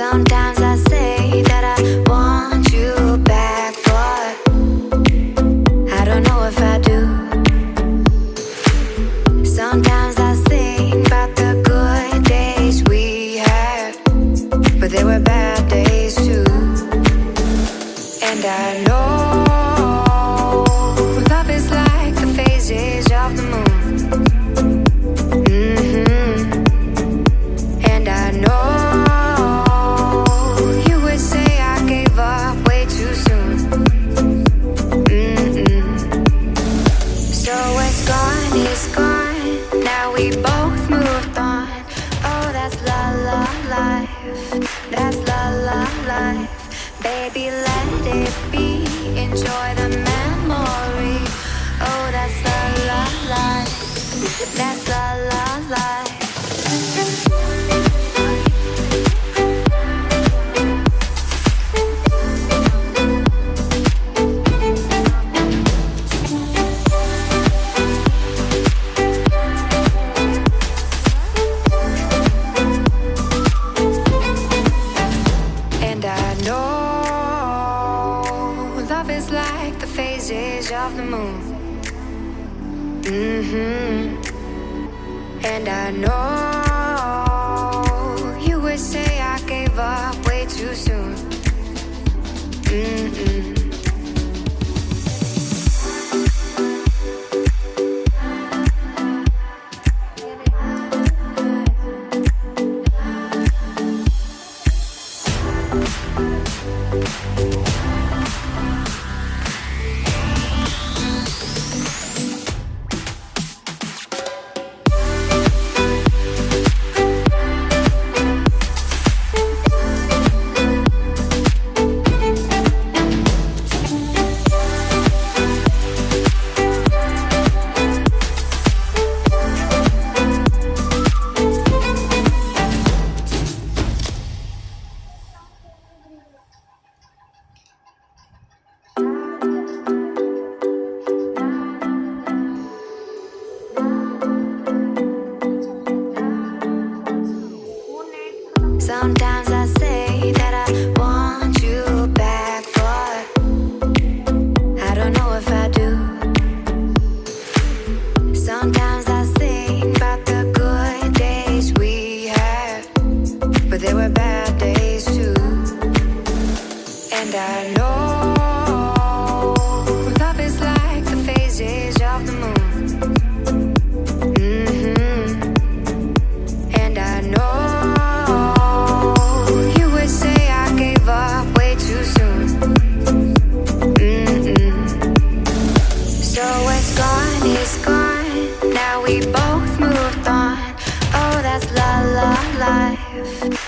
Sometimes I say that I want you back, but I don't know if I do. Sometimes I think about the good days we had, but there were bad days too. And I know love is like the phases of the moon. And I know you would say I gave up way too soon. So what's gone is gone. Now we both moved on. Oh, that's la la life. That's la la life. Baby, let it be. Enjoy the memory. Oh, that's la la life. That's la la life. And I know love is like the phases of the moon. And I know you would say I gave up way too soon. Sometimes I say that I want you back, but I don't know if I do. Sometimes I think about the good days we had, but there were bad days too. And I know love is like the phases of the moon. And I know we both moved on. Oh, that's la la life.